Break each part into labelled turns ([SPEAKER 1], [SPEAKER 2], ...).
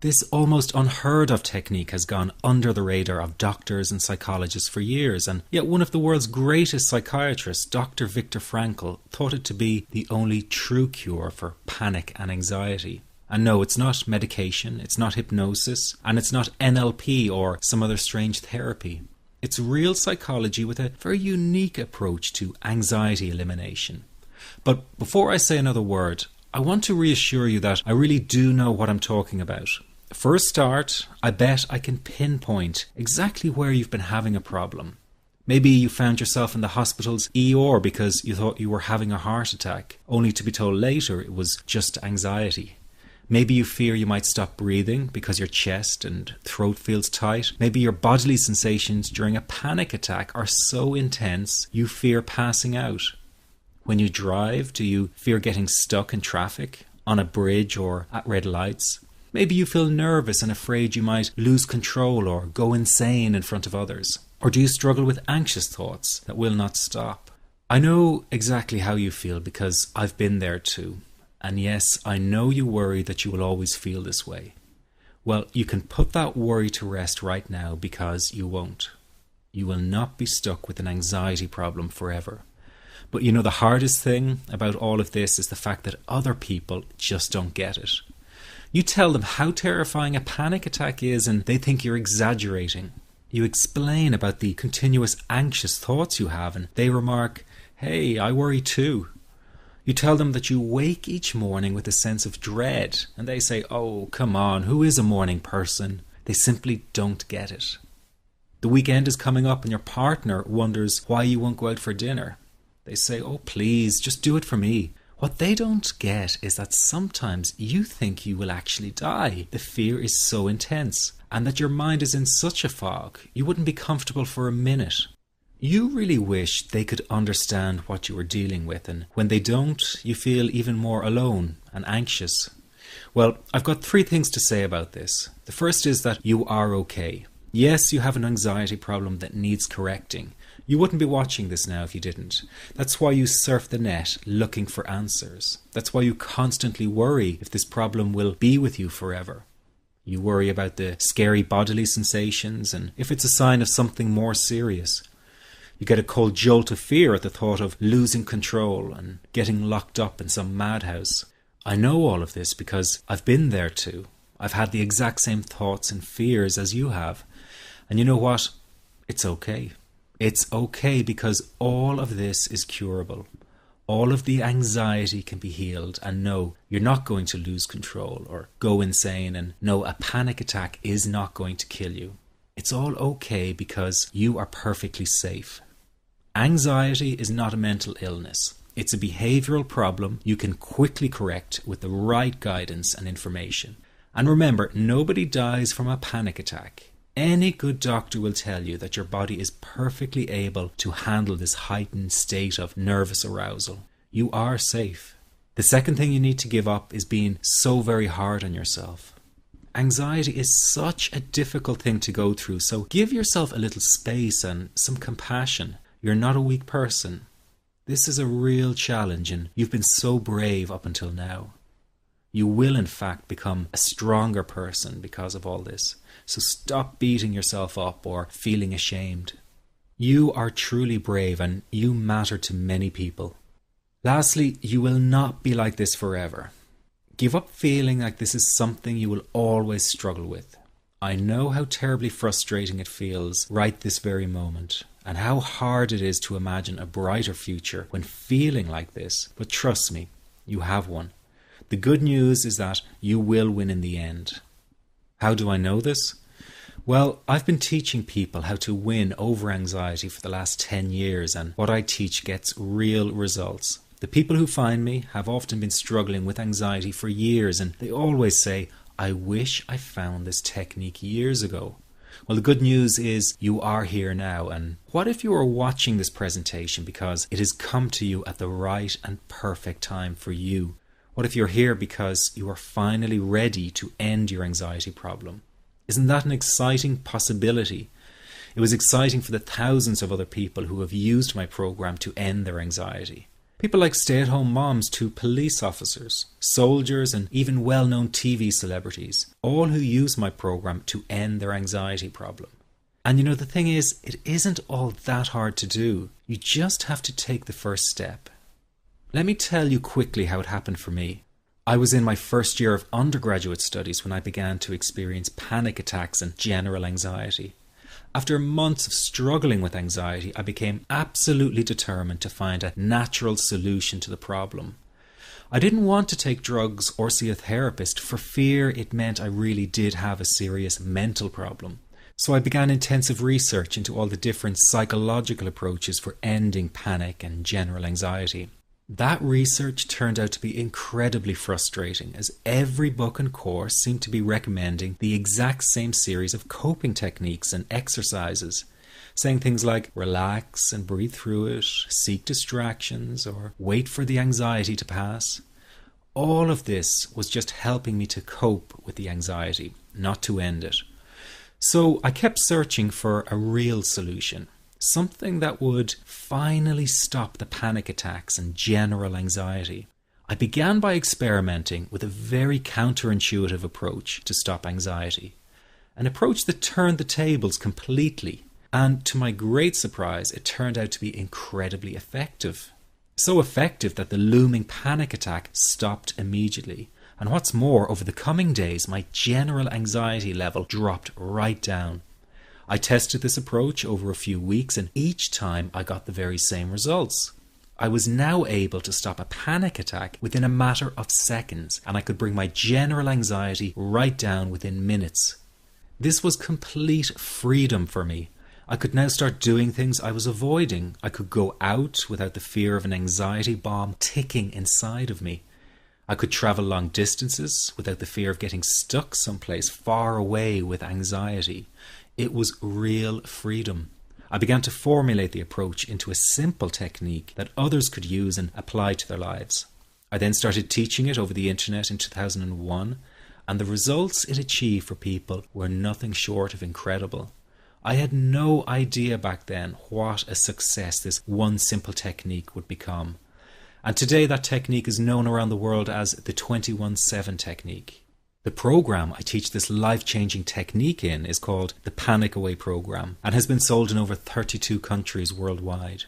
[SPEAKER 1] This almost unheard of technique has gone under the radar of doctors and psychologists for years, and yet one of the world's greatest psychiatrists, Dr. Viktor Frankl, thought it to be the only true cure for panic and anxiety. And no, it's not medication, it's not hypnosis, and it's not NLP or some other strange therapy. It's real psychology with a very unique approach to anxiety elimination. But before I say another word, I want to reassure you that I really do know what I'm talking about. For a start, I bet I can pinpoint exactly where you've been having a problem. Maybe you found yourself in the hospital's ER because you thought you were having a heart attack, only to be told later it was just anxiety. Maybe you fear you might stop breathing because your chest and throat feels tight. Maybe your bodily sensations during a panic attack are so intense you fear passing out. When you drive, do you fear getting stuck in traffic, on a bridge or at red lights? Maybe you feel nervous and afraid you might lose control or go insane in front of others. Or do you struggle with anxious thoughts that will not stop? I know exactly how you feel because I've been there too. And yes, I know you worry that you will always feel this way. Well, you can put that worry to rest right now because you won't. You will not be stuck with an anxiety problem forever. But you know, the hardest thing about all of this is the fact that other people just don't get it. You tell them how terrifying a panic attack is and they think you're exaggerating. You explain about the continuous anxious thoughts you have and they remark, "Hey, I worry too." You tell them that you wake each morning with a sense of dread and they say, "Oh, come on, who is a morning person?" They simply don't get it. The weekend is coming up and your partner wonders why you won't go out for dinner. They say, "Oh, please, just do it for me." What they don't get is that sometimes you think you will actually die. The fear is so intense and that your mind is in such a fog, you wouldn't be comfortable for a minute. You really wish they could understand what you are dealing with, and when they don't, you feel even more alone and anxious. Well, I've got 3 things to say about this. The first is that you are okay. Yes, you have an anxiety problem that needs correcting. You wouldn't be watching this now if you didn't. That's why you surf the net looking for answers. That's why you constantly worry if this problem will be with you forever. You worry about the scary bodily sensations and if it's a sign of something more serious. You get a cold jolt of fear at the thought of losing control and getting locked up in some madhouse. I know all of this because I've been there too. I've had the exact same thoughts and fears as you have. And you know what? It's okay. It's okay because all of this is curable. All of the anxiety can be healed, and no, you're not going to lose control or go insane, and no, a panic attack is not going to kill you. It's all okay because you are perfectly safe. Anxiety is not a mental illness. It's a behavioral problem you can quickly correct with the right guidance and information. And remember, nobody dies from a panic attack. Any good doctor will tell you that your body is perfectly able to handle this heightened state of nervous arousal. You are safe. The second thing you need to give up is being so very hard on yourself. Anxiety is such a difficult thing to go through, so give yourself a little space and some compassion. You're not a weak person. This is a real challenge and you've been so brave up until now. You will in fact become a stronger person because of all this. So stop beating yourself up or feeling ashamed. You are truly brave and you matter to many people. Lastly, you will not be like this forever. Give up feeling like this is something you will always struggle with. I know how terribly frustrating it feels right this very moment, and how hard it is to imagine a brighter future when feeling like this, but trust me, you have one. The good news is that you will win in the end. How do I know this? Well, I've been teaching people how to win over anxiety for the last 10 years, and what I teach gets real results. The people who find me have often been struggling with anxiety for years, and they always say, "I wish I found this technique years ago." Well, the good news is you are here now, and what if you are watching this presentation because it has come to you at the right and perfect time for you? What if you're here because you are finally ready to end your anxiety problem? Isn't that an exciting possibility? It was exciting for the thousands of other people who have used my program to end their anxiety. People like stay-at-home moms to police officers, soldiers, and even well-known TV celebrities, all who use my program to end their anxiety problem. And the thing is, it isn't all that hard to do. You just have to take the first step. Let me tell you quickly how it happened for me. I was in my first year of undergraduate studies when I began to experience panic attacks and general anxiety. After months of struggling with anxiety, I became absolutely determined to find a natural solution to the problem. I didn't want to take drugs or see a therapist for fear it meant I really did have a serious mental problem. So I began intensive research into all the different psychological approaches for ending panic and general anxiety. That research turned out to be incredibly frustrating, as every book and course seemed to be recommending the exact same series of coping techniques and exercises, saying things like relax and breathe through it, seek distractions, or wait for the anxiety to pass. All of this was just helping me to cope with the anxiety, not to end it. So I kept searching for a real solution. Something that would finally stop the panic attacks and general anxiety. I began by experimenting with a very counterintuitive approach to stop anxiety. An approach that turned the tables completely. And to my great surprise, it turned out to be incredibly effective. So effective that the looming panic attack stopped immediately. And what's more, over the coming days, my general anxiety level dropped right down. I tested this approach over a few weeks, and each time I got the very same results. I was now able to stop a panic attack within a matter of seconds, and I could bring my general anxiety right down within minutes. This was complete freedom for me. I could now start doing things I was avoiding. I could go out without the fear of an anxiety bomb ticking inside of me. I could travel long distances without the fear of getting stuck someplace far away with anxiety. It was real freedom. I began to formulate the approach into a simple technique that others could use and apply to their lives. I then started teaching it over the internet in 2001, and the results it achieved for people were nothing short of incredible. I had no idea back then what a success this one simple technique would become. And today that technique is known around the world as the 21-7 technique. The program I teach this life-changing technique in is called the Panic Away program and has been sold in over 32 countries worldwide.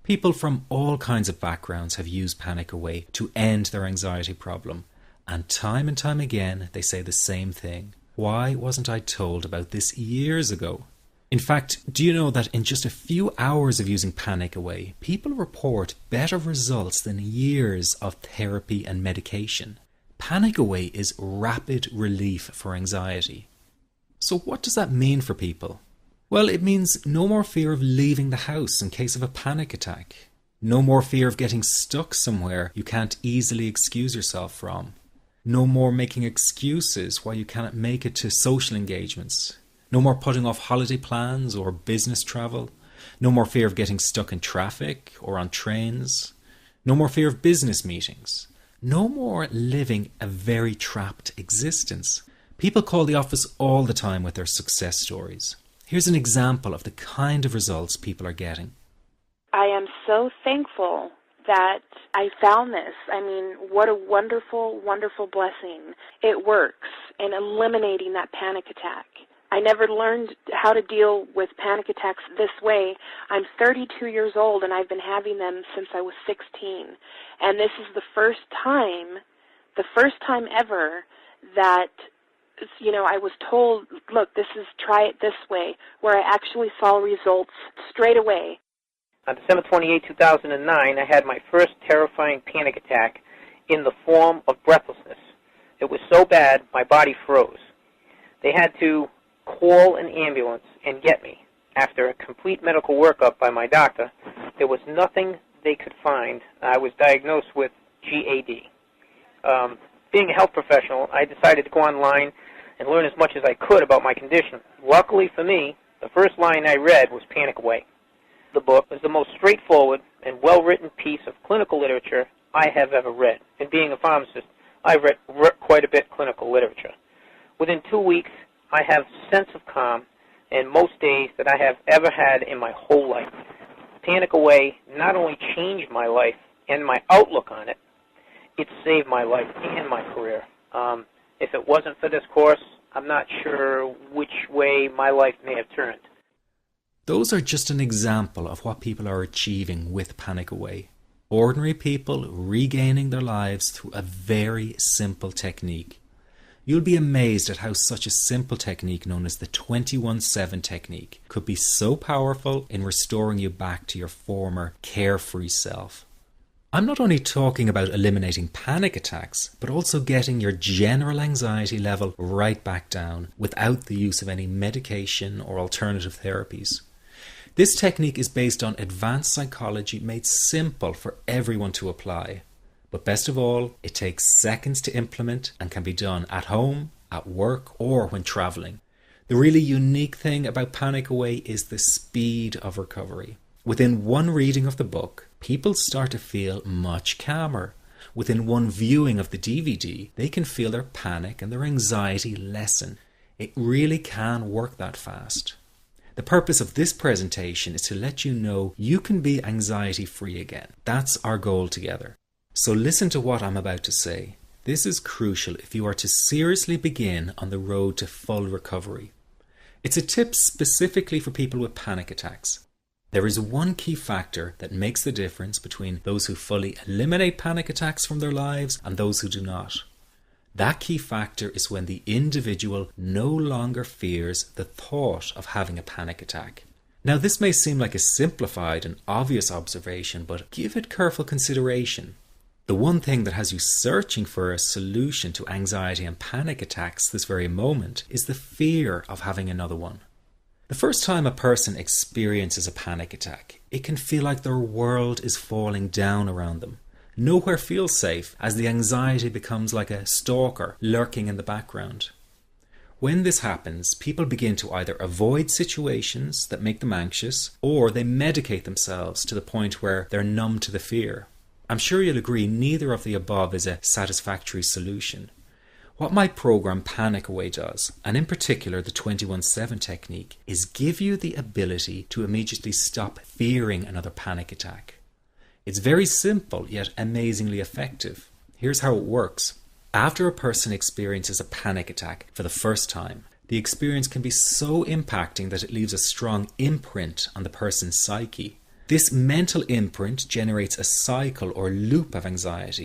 [SPEAKER 1] People from all kinds of backgrounds have used Panic Away to end their anxiety problem, and time again they say the same thing. Why wasn't I told about this years ago? In fact, do you know that in just a few hours of using Panic Away, people report better results than years of therapy and medication? Panic Away is rapid relief for anxiety. So what does that mean for people? Well, it means no more fear of leaving the house in case of a panic attack. No more fear of getting stuck somewhere you can't easily excuse yourself from. No more making excuses why you cannot make it to social engagements. No more putting off holiday plans or business travel. No more fear of getting stuck in traffic or on trains. No more fear of business meetings. No more living a very trapped existence. People call the office all the time with their success stories. Here's an example of the kind of results people are getting.
[SPEAKER 2] I am so thankful that I found this. I mean, what a wonderful, wonderful blessing. It works in eliminating that panic attack. I never learned how to deal with panic attacks this way. I'm 32 years old, and I've been having them since I was 16. And this is the first time ever that, I was told, look, try it this way, where I actually saw results straight away.
[SPEAKER 3] On December 28, 2009, I had my first terrifying panic attack in the form of breathlessness. It was so bad, my body froze. They had to call an ambulance and get me. After a complete medical workup by my doctor, there was nothing they could find. I was diagnosed with GAD. Being a health professional, I decided to go online and learn as much as I could about my condition. Luckily for me, the first line I read was Panic Away. The book was the most straightforward and well-written piece of clinical literature I have ever read. And being a pharmacist, I've read quite a bit of clinical literature. Within 2 weeks, I have a sense of calm in most days that I have ever had in my whole life. Panic Away not only changed my life and my outlook on it, it saved my life and my career. If it wasn't for this course, I'm not sure which way my life may have turned.
[SPEAKER 1] Those are just an example of what people are achieving with Panic Away. Ordinary people regaining their lives through a very simple technique. You'll be amazed at how such a simple technique known as the 21-7 technique could be so powerful in restoring you back to your former carefree self. I'm not only talking about eliminating panic attacks, but also getting your general anxiety level right back down without the use of any medication or alternative therapies. This technique is based on advanced psychology made simple for everyone to apply. But best of all, it takes seconds to implement and can be done at home, at work, or when traveling. The really unique thing about Panic Away is the speed of recovery. Within one reading of the book, people start to feel much calmer. Within one viewing of the DVD, they can feel their panic and their anxiety lessen. It really can work that fast. The purpose of this presentation is to let you know you can be anxiety-free again. That's our goal together. So listen to what I'm about to say. This is crucial if you are to seriously begin on the road to full recovery. It's a tip specifically for people with panic attacks. There is one key factor that makes the difference between those who fully eliminate panic attacks from their lives and those who do not. That key factor is when the individual no longer fears the thought of having a panic attack. Now, this may seem like a simplified and obvious observation, but give it careful consideration. The one thing that has you searching for a solution to anxiety and panic attacks this very moment is the fear of having another one. The first time a person experiences a panic attack, it can feel like their world is falling down around them. Nowhere feels safe as the anxiety becomes like a stalker lurking in the background. When this happens, people begin to either avoid situations that make them anxious, or they medicate themselves to the point where they're numb to the fear. I'm sure you'll agree neither of the above is a satisfactory solution. What my program Panic Away does, and in particular the 21-7 technique, is give you the ability to immediately stop fearing another panic attack. It's very simple yet amazingly effective. Here's how it works. After a person experiences a panic attack for the first time, the experience can be so impacting that it leaves a strong imprint on the person's psyche. This mental imprint generates a cycle or loop of anxiety